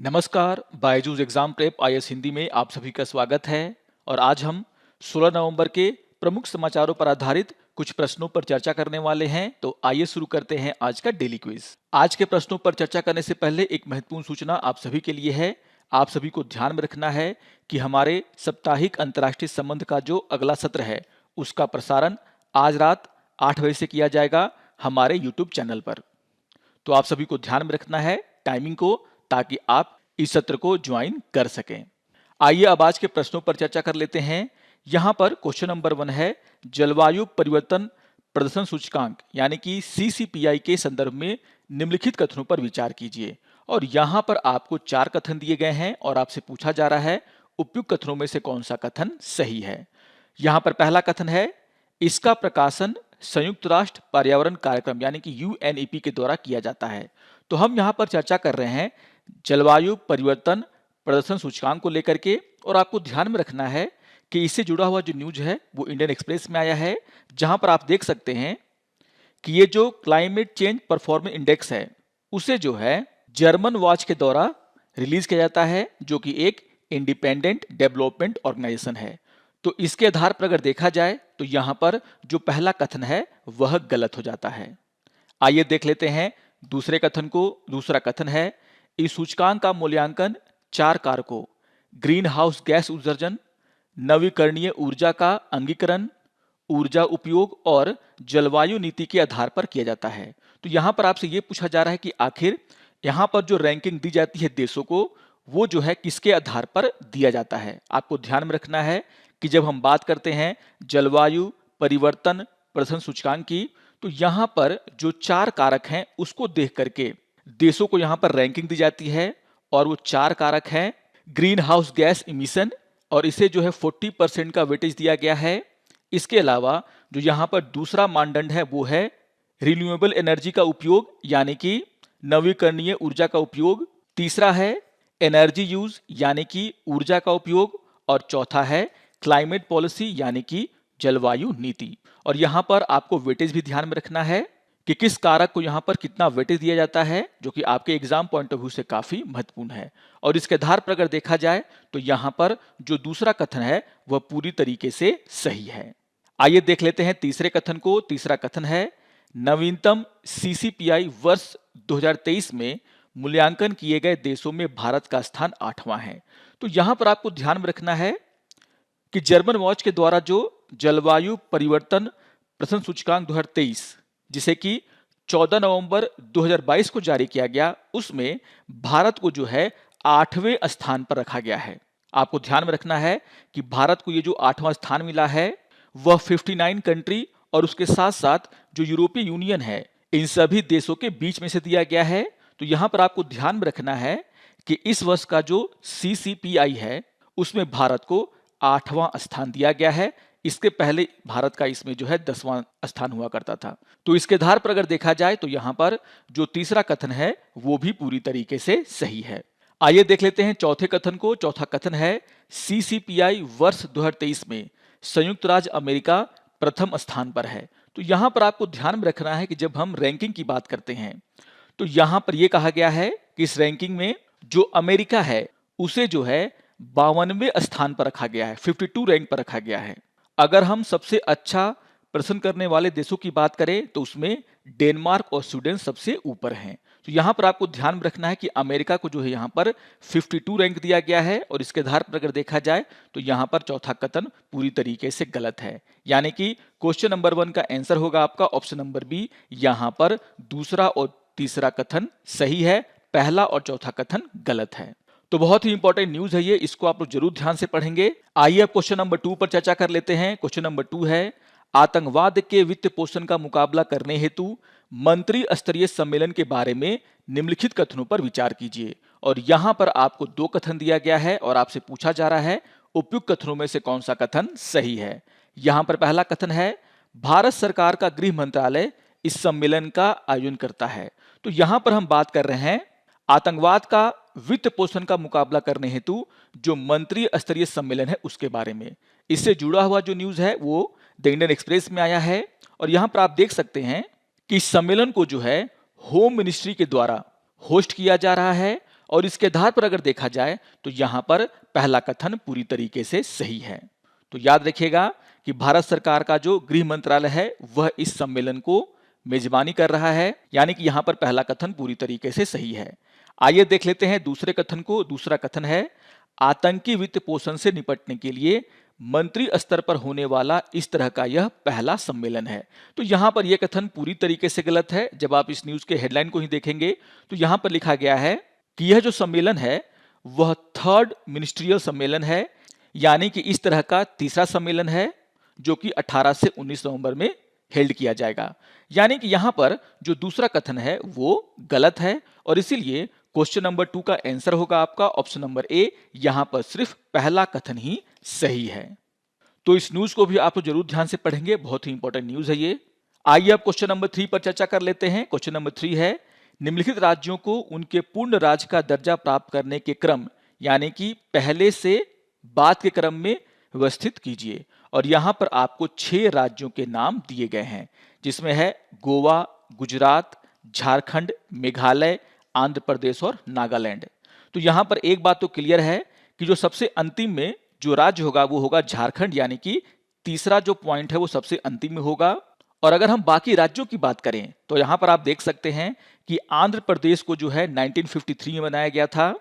नमस्कार, Byju's exam prep IAS Hindi में आप सभी का स्वागत है। और आज हम 16 नवंबर के प्रमुख समाचारों पर आधारित कुछ प्रश्नों पर चर्चा करने वाले हैं। तो आइए शुरू करते हैं आज का डेली क्विज। आज के प्रश्नों पर चर्चा करने से पहले एक महत्वपूर्ण सूचना आप सभी के लिए है। आप सभी को ध्यान में रखना है कि हमारे साप्ताहिक अंतर्राष्ट्रीय संबंध का जो अगला सत्र है उसका प्रसारण आज रात 8 बजे से किया जाएगा हमारे यूट्यूब चैनल पर। तो आप सभी को ध्यान में रखना है टाइमिंग को, ताकि आप इस सत्र को ज्वाइन कर सकें। आइए अब आज के प्रश्नों पर चर्चा कर लेते हैं। यहां पर क्वेश्चन नंबर 1 है, जलवायु परिवर्तन प्रदर्शन सूचकांक यानी कि CCPI के संदर्भ में निम्नलिखित कथनों पर विचार कीजिए। और यहां पर आपको 4 कथन दिए गए हैं और आपसे पूछा जा रहा है उपयुक्त कथनों में से कौन सा कथन सही है। यहां पर पहला कथन है, इसका प्रकाशन संयुक्त राष्ट्र पर्यावरण कार्यक्रम यानी कि UNEP के द्वारा किया जाता है। तो हम यहां पर चर्चा कर रहे हैं जलवायु परिवर्तन प्रदर्शन सूचकांक को लेकर के। और आपको ध्यान में रखना है कि इससे जुड़ा हुआ जो न्यूज है वो इंडियन एक्सप्रेस में आया है, जहां पर आप देख सकते हैं कि ये जो क्लाइमेट चेंज परफॉर्मेंस इंडेक्स है उसे जो है जर्मन वॉच के द्वारा रिलीज किया जाता है, जो कि एक इंडिपेंडेंट डेवलपमेंट ऑर्गेनाइजेशन है। तो इसके आधार पर अगर देखा जाए तो यहां पर जो पहला कथन है वह गलत हो जाता है। आइए देख लेते हैं दूसरे कथन को। दूसरा कथन है, इस सूचकांक का मूल्यांकन 4 कारकों ग्रीन हाउस गैस उत्सर्जन, नवीकरणीय ऊर्जा का अंगीकरण, ऊर्जा उपयोग और जलवायु नीति के आधार पर किया जाता है। तो यहां पर आपसे यह पूछा जा रहा है कि आखिर यहां पर जो रैंकिंग दी जाती है देशों को, वो जो है किसके आधार पर दिया जाता है। आपको ध्यान में रखना है कि जब हम बात करते हैं जलवायु परिवर्तन प्रदर्शन सूचकांक की, तो यहां पर जो 4 कारक हैं उसको देख करके देशों को यहां पर रैंकिंग दी जाती है। और वो 4 कारक हैं ग्रीन हाउस गैस इमिशन, और इसे जो है 40% का वेटेज दिया गया है। इसके अलावा जो यहां पर दूसरा मानदंड है वो है रिन्यूएबल एनर्जी का उपयोग यानी कि नवीकरणीय ऊर्जा का उपयोग। तीसरा है एनर्जी यूज यानी कि ऊर्जा का उपयोग। और चौथा है क्लाइमेट पॉलिसी यानी कि जलवायु नीति। और यहां पर आपको वेटेज भी ध्यान में रखना है कि किस कारक को यहां पर कितना वेटेज दिया जाता है, जो कि आपके एग्जाम पॉइंट ऑफ व्यू से काफी महत्वपूर्ण है। और इसके आधार पर अगर देखा जाए तो यहां पर जो दूसरा कथन है वह पूरी तरीके से सही है। आइए देख लेते हैं तीसरे कथन को। तीसरा कथन है, नवीनतम CCPI वर्ष 2023 में मूल्यांकन किए गए देशों में भारत का स्थान 8वां है। तो यहां पर आपको ध्यान में रखना है कि जर्मन वॉच के द्वारा जो जलवायु परिवर्तन प्रदर्शन सूचकांक 2023, जिसे कि 14 नवंबर 2022 को जारी किया गया, उसमें भारत को जो है 8वें स्थान पर रखा गया है। आपको ध्यान में रखना है कि भारत को ये जो 8वां स्थान मिला है वह 59 कंट्री और उसके साथ साथ जो यूरोपीय यूनियन है इन सभी देशों के बीच में से दिया गया है। तो यहां पर आपको ध्यान में रखना है कि इस वर्ष का जो CCPI है उसमें भारत को 8वां स्थान दिया गया है। इसके पहले भारत का इसमें जो है 10वां स्थान हुआ करता था। तो इसके आधार पर अगर देखा जाए तो यहां पर जो तीसरा कथन है वो भी पूरी तरीके से सही है। आइए देख लेते हैं चौथे कथन को। चौथा कथन है, CCPI वर्ष 2023 में संयुक्त राज्य अमेरिका प्रथम स्थान पर है। तो यहां पर आपको ध्यान में रखना है कि जब हम रैंकिंग की बात करते हैं तो यहां पर यह कहा गया है कि इस रैंकिंग में जो अमेरिका है उसे जो है 52वें स्थान पर रखा गया है, 52 रैंक पर रखा गया है। अगर हम सबसे अच्छा प्रदर्शन करने वाले देशों की बात करें तो उसमें डेनमार्क और स्वीडन सबसे ऊपर हैं। तो यहां पर आपको ध्यान में रखना है कि अमेरिका को जो है यहां पर 52 रैंक दिया गया है। और इसके आधार पर अगर देखा जाए तो यहां पर चौथा कथन पूरी तरीके से गलत है। यानी कि क्वेश्चन नंबर 1 का आंसर होगा आपका ऑप्शन नंबर बी। यहां पर दूसरा और तीसरा कथन सही है, पहला और चौथा कथन गलत है। तो बहुत ही इंपॉर्टेंट न्यूज है ये, इसको आप लोग जरूर ध्यान से पढ़ेंगे। आइए अब क्वेश्चन नंबर 2 पर चर्चा कर लेते हैं। क्वेश्चन नंबर 2 है, आतंकवाद के वित्त पोषण का मुकाबला करने हेतु मंत्री स्तरीय सम्मेलन के बारे में निम्नलिखित कथनों पर विचार कीजिए। और यहां पर आपको 2 कथन दिया गया है और आपसे पूछा जा रहा है उपयुक्त कथनों में से कौन सा कथन सही है। यहां पर पहला कथन है, भारत सरकार का गृह मंत्रालय इस सम्मेलन का आयोजन करता है। तो यहां पर हम बात कर रहे हैं आतंकवाद का वित्त पोषण का मुकाबला करने हेतु जो मंत्री स्तरीय सम्मेलन है उसके बारे में। इससे जुड़ा हुआ जो न्यूज है वो द इंडियन एक्सप्रेस में आया है। और यहां पर आप देख सकते हैं कि इस सम्मेलन को जो है होम मिनिस्ट्री के द्वारा होस्ट किया जा रहा है। और इसके आधार पर अगर देखा जाए तो यहां पर पहला कथन पूरी तरीके से सही है। तो याद रखिएगा कि भारत सरकार का जो गृह मंत्रालय है वह इस सम्मेलन को मेजबानी कर रहा है, यानी कि यहां पर पहला कथन पूरी तरीके से सही है। आइए देख लेते हैं दूसरे कथन को। दूसरा कथन है, आतंकी वित्त पोषण से निपटने के लिए मंत्री स्तर पर होने वाला इस तरह का यह पहला सम्मेलन है। तो यहां पर यह कथन पूरी तरीके से गलत है। जब आप इस न्यूज के हेडलाइन को ही देखेंगे तो यहां पर लिखा गया है कि यह जो सम्मेलन है वह थर्ड मिनिस्ट्रियल सम्मेलन है, यानी कि इस तरह का तीसरा सम्मेलन है जो कि 18 से 19 नवंबर में हेल्ड किया जाएगा। यानी कि यहां पर जो दूसरा कथन है वो गलत है और इसीलिए क्वेश्चन नंबर 2 का आंसर होगा आपका ऑप्शन नंबर ए। यहां पर सिर्फ पहला कथन ही सही है। तो इस न्यूज को भी आप जरूर ध्यान से पढ़ेंगे, बहुत ही इंपॉर्टेंट न्यूज है ये। आइए अब क्वेश्चन नंबर 3 पर चर्चा कर लेते हैं। क्वेश्चन नंबर 3 है, निम्नलिखित राज्यों को उनके पूर्ण राज्य का दर्जा प्राप्त करने के क्रम, यानी कि पहले से बाद के क्रम में व्यवस्थित कीजिए। और यहां पर आपको 6 राज्यों के नाम दिए गए हैं, जिसमें है गोवा, गुजरात, झारखंड, मेघालय, आंध्र प्रदेश और नागालैंड। तो यहां पर एक बात तो क्लियर है कि जो सबसे अंतिम में जो राज्य होगा वो होगा झारखंड, यानी कि तीसरा जो पॉइंट है वो सबसे अंतिम में होगा। और अगर हम बाकी राज्यों की बात करें तो यहां पर आप देख सकते हैं कि आंध्र प्रदेश को जो है 1953 में बनाया गया था,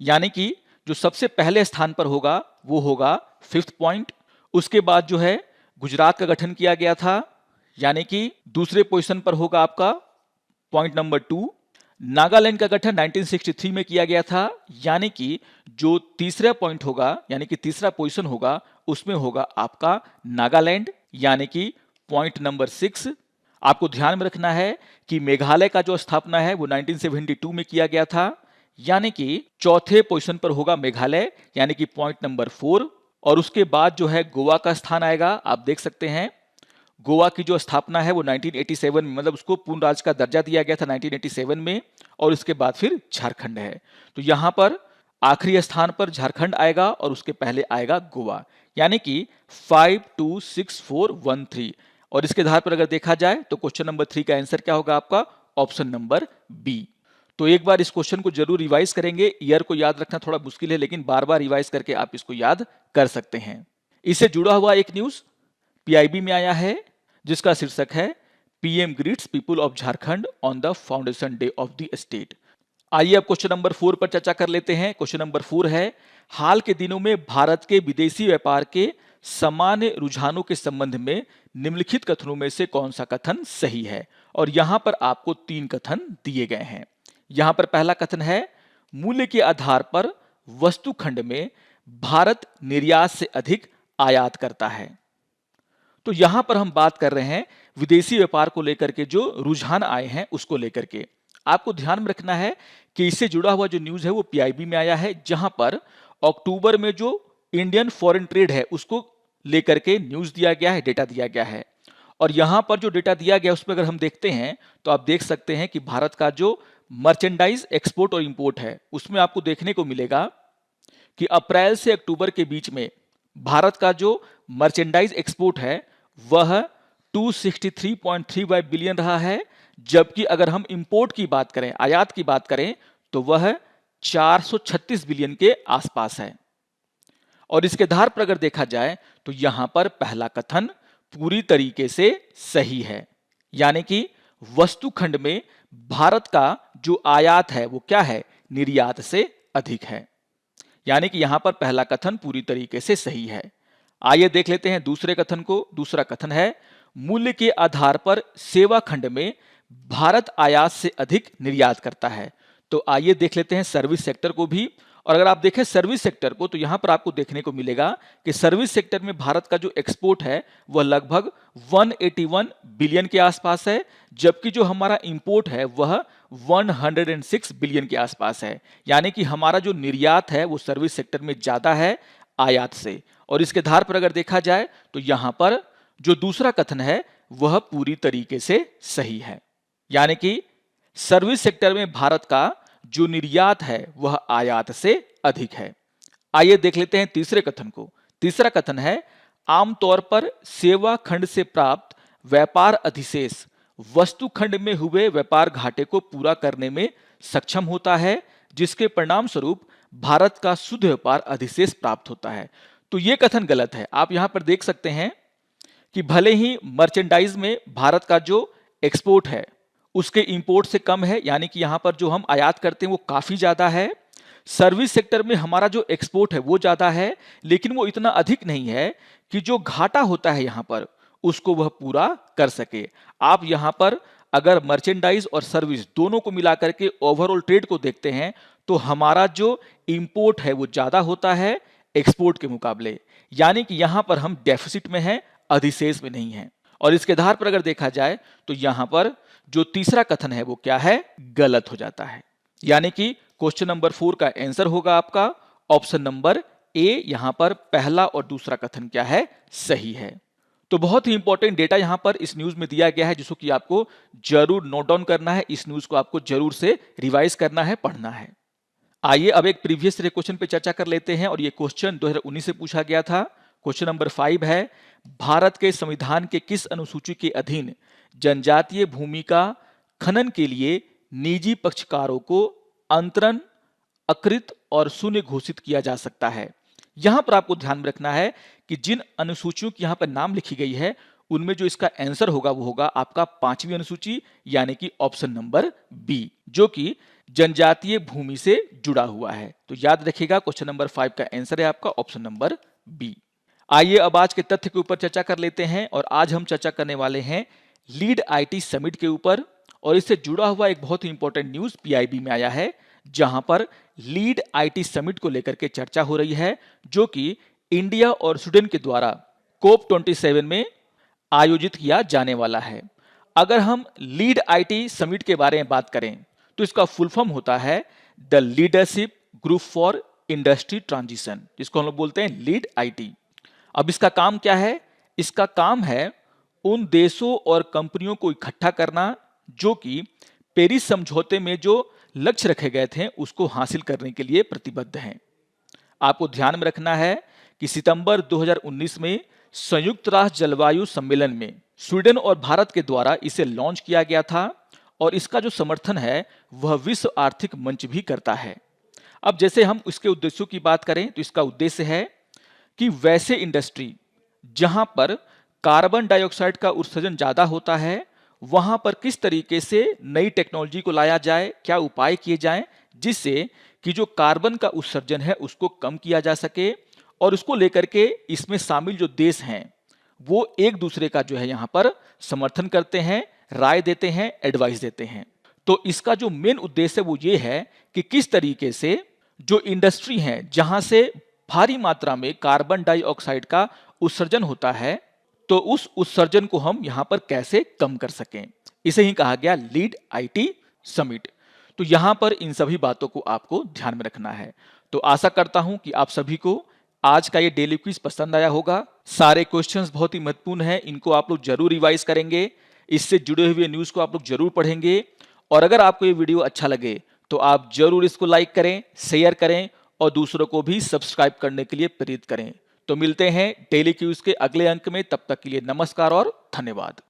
यानी कि जो सबसे पहले स्थान पर होगा वो होगा 5th पॉइंट। उसके बाद जो है गुजरात का गठन किया गया था, यानी कि दूसरे पोजीशन पर होगा आपका पॉइंट नंबर 2। नागालैंड का गठन 1963 में किया गया था, यानी कि जो तीसरा पॉइंट होगा यानी कि तीसरा पोजीशन होगा उसमें होगा आपका नागालैंड, यानी कि पॉइंट नंबर 6। आपको ध्यान में रखना है कि मेघालय का जो स्थापना है वो 1972 में किया गया था, यानी कि चौथे पोजीशन पर होगा मेघालय, यानी कि पॉइंट नंबर 4। और उसके बाद जो है गोवा का स्थान आएगा। आप देख सकते हैं गोवा की जो स्थापना है वो 1987 में, मतलब उसको पूर्ण राज्य का दर्जा दिया गया था 1987 में। और उसके बाद फिर झारखंड है। तो यहां पर आखिरी स्थान पर झारखंड आएगा और उसके पहले आएगा गोवा, यानी कि 5, 2, 6, 4, 1, 3। और इसके आधार पर अगर देखा जाए तो क्वेश्चन नंबर 3 का आंसर क्या होगा आपका ऑप्शन नंबर बी। तो एक बार इस क्वेश्चन को जरूर रिवाइज करेंगे। ईयर को याद रखना थोड़ा मुश्किल है, लेकिन बार बार रिवाइज करके आप इसको याद कर सकते हैं। इससे जुड़ा हुआ एक न्यूज पीआईबी में आया है जिसका शीर्षक है, PM greets people of Jharkhand on the foundation day of the state. आइए अब क्वेश्चन नंबर 4 पर चर्चा कर लेते हैं। क्वेश्चन नंबर 4 है, हाल के दिनों में भारत के विदेशी व्यापार के सामान्य रुझानों के संबंध में निम्नलिखित कथनों में से कौन सा कथन सही है। और यहां पर आपको 3 कथन दिए गए हैं। यहां पर पहला कथन है, मूल्य के आधार पर वस्तु खंड में भारत निर्यात से अधिक आयात करता है। तो यहां पर हम बात कर रहे हैं विदेशी व्यापार को लेकर के जो रुझान आए हैं उसको लेकर के। आपको ध्यान में रखना है कि इससे जुड़ा हुआ जो न्यूज है वो पीआईबी में आया है, जहां पर अक्टूबर में जो इंडियन फॉरेन ट्रेड है उसको लेकर के न्यूज दिया गया है, डेटा दिया गया है। और यहां पर जो डेटा दिया गया उसमें अगर हम देखते हैं तो आप देख सकते हैं कि भारत का जो मर्चेंडाइज एक्सपोर्ट और इंपोर्ट है उसमें आपको देखने को मिलेगा कि अप्रैल से अक्टूबर के बीच में भारत का जो मर्चेंडाइज एक्सपोर्ट है वह 263.35 बिलियन रहा है, जबकि अगर हम इंपोर्ट की बात करें, आयात की बात करें, तो वह 436 बिलियन के आसपास है। और इसके आधार पर अगर देखा जाए तो यहां पर पहला कथन पूरी तरीके से सही है, यानी कि वस्तु खंड में भारत का जो आयात है वो क्या है, निर्यात से अधिक है। यानी कि यहां पर पहला कथन पूरी तरीके से सही है। आइए देख लेते हैं दूसरे कथन को। दूसरा कथन है, मूल्य के आधार पर सेवा खंड में भारत आयात से अधिक निर्यात करता है। तो आइए देख लेते हैं सर्विस सेक्टर को भी। और अगर आप देखें सर्विस सेक्टर को तो यहां पर आपको देखने को मिलेगा कि सर्विस सेक्टर में भारत का जो एक्सपोर्ट है वह लगभग 181 बिलियन के आसपास है, जबकि जो हमारा इंपोर्ट है वह 106 बिलियन के आसपास है। यानी कि हमारा जो निर्यात है वो सर्विस सेक्टर में ज्यादा है आयात से। और इसके आधार पर अगर देखा जाए तो यहां पर जो दूसरा कथन है वह पूरी तरीके से सही है, यानी कि सर्विस सेक्टर में भारत का जो निर्यात है वह आयात से अधिक है। आइए देख लेते हैं तीसरे कथन को। तीसरा कथन है, आमतौर पर सेवा खंड से प्राप्त व्यापार अधिशेष वस्तु खंड में हुए व्यापार घाटे को पूरा करने में सक्षम होता है, जिसके परिणाम स्वरूप भारत का शुद्ध व्यापार अधिशेष प्राप्त होता है। तो ये कथन गलत है। आप यहां पर देख सकते हैं कि भले ही मर्चेंडाइज में भारत का जो एक्सपोर्ट है उसके इंपोर्ट से कम है, यानी कि यहां पर जो हम आयात करते हैं वो काफी ज्यादा है। सर्विस सेक्टर में हमारा जो एक्सपोर्ट है वो ज्यादा है, लेकिन वो इतना अधिक नहीं है कि जो घाटा होता है यहां पर उसको वह पूरा कर सके। आप यहां पर अगर मर्चेंडाइज और सर्विस दोनों को मिलाकर के ओवरऑल ट्रेड को देखते हैं तो हमारा जो इंपोर्ट है वो ज्यादा होता है एक्सपोर्ट के मुकाबले, यानी कि यहां पर हम डेफिसिट में हैं, अधिशेष में नहीं है। और इसके आधार पर अगर देखा जाए तो यहां पर जो तीसरा कथन है वो क्या है, गलत हो जाता है। यानी कि क्वेश्चन नंबर 4 का आंसर होगा आपका ऑप्शन नंबर ए। यहां पर पहला और दूसरा कथन क्या है, सही है। तो बहुत ही इंपॉर्टेंट डेटा यहां पर इस न्यूज में दिया गया है जिसको कि आपको जरूर नोट डाउन करना है। इस न्यूज को आपको जरूर से रिवाइज करना है, पढ़ना है। आइए अब एक प्रीवियस क्वेश्चन पे चर्चा कर लेते हैं और ये क्वेश्चन 2019 से पूछा गया था। क्वेश्चन नंबर 5 है, भारत के संविधान के किस अनुसूची के अधीन जनजातीय भूमि का खनन के लिए निजी पक्षकारों को अंतरण, अकृत और शून्य घोषित किया जा सकता है? यहां पर आपको ध्यान में रखना है कि जिन अनुसूचियों की यहां पर नाम लिखी गई है उनमें जो इसका आंसर होगा वो होगा आपका 5वीं अनुसूची, यानी कि ऑप्शन नंबर बी, जो कि जनजातीय भूमि से जुड़ा हुआ है। तो याद रखिएगा क्वेश्चन नंबर 5 का आंसर है आपका ऑप्शन नंबर बी। आइए अब आज के तथ्य के ऊपर चर्चा कर लेते हैं और आज हम चर्चा करने वाले हैं लीड आईटी समिट के ऊपर। और इससे जुड़ा हुआ एक बहुत ही इंपॉर्टेंट न्यूज पीआईबी में आया है जहां पर लीड आईटी समिट को लेकर के चर्चा हो रही है, जो कि इंडिया और स्वीडन के द्वारा कोप 27 में आयोजित किया जाने वाला है। अगर हम लीड आईटी समिट के बारे में बात करें तो इसका फुल फॉर्म होता है the leadership group for industry transition, जिसको हम लोग बोलते हैं लीड आईटी। अब इसका काम क्या है? इसका काम है उन देशों और कंपनियों को इकट्ठा करना जो कि पेरिस समझौते में जो लक्ष्य रखे गए थे उसको हासिल करने के लिए प्रतिबद्ध हैं। आपको ध्यान में रखना है कि सितंबर 2019 में संयुक्त राष्ट्र जलवायु सम्मेलन में स्वीडन और भारत के द्वारा इसे लॉन्च किया गया था और इसका जो समर्थन है वह विश्व आर्थिक मंच भी करता है। अब जैसे हम इसके उद्देश्यों की बात करें तो इसका उद्देश्य है कि वैसे इंडस्ट्री जहां पर कार्बन डाइऑक्साइड का उत्सर्जन ज्यादा होता है वहां पर किस तरीके से नई टेक्नोलॉजी को लाया जाए, क्या उपाय किए जाएं जिससे कि जो कार्बन का उत्सर्जन है उसको कम किया जा सके। और उसको लेकर के इसमें शामिल जो देश हैं वो एक दूसरे का जो है यहाँ पर समर्थन करते हैं, राय देते हैं, एडवाइस देते हैं। तो इसका जो मेन उद्देश्य है वो ये है कि किस तरीके से जो इंडस्ट्री है जहां से भारी मात्रा में कार्बन डाइऑक्साइड का उत्सर्जन होता है तो उस उत्सर्जन को हम यहां पर कैसे कम कर सकें, इसे ही कहा गया लीड आईटी समिट। तो यहां पर इन सभी बातों को आपको ध्यान में रखना है। तो आशा करता हूं कि आप सभी को आज का ये डेली क्विज पसंद आया होगा। सारे क्वेश्चंस बहुत ही महत्वपूर्ण हैं, इनको आप लोग जरूर रिवाइज करेंगे, इससे जुड़े हुए न्यूज को आप लोग जरूर पढ़ेंगे। और अगर आपको ये वीडियो अच्छा लगे तो आप जरूर इसको लाइक करें, शेयर करें और दूसरों को भी सब्सक्राइब करने के लिए प्रेरित करें। तो मिलते हैं डेली क्विज के अगले अंक में, तब तक के लिए नमस्कार और धन्यवाद।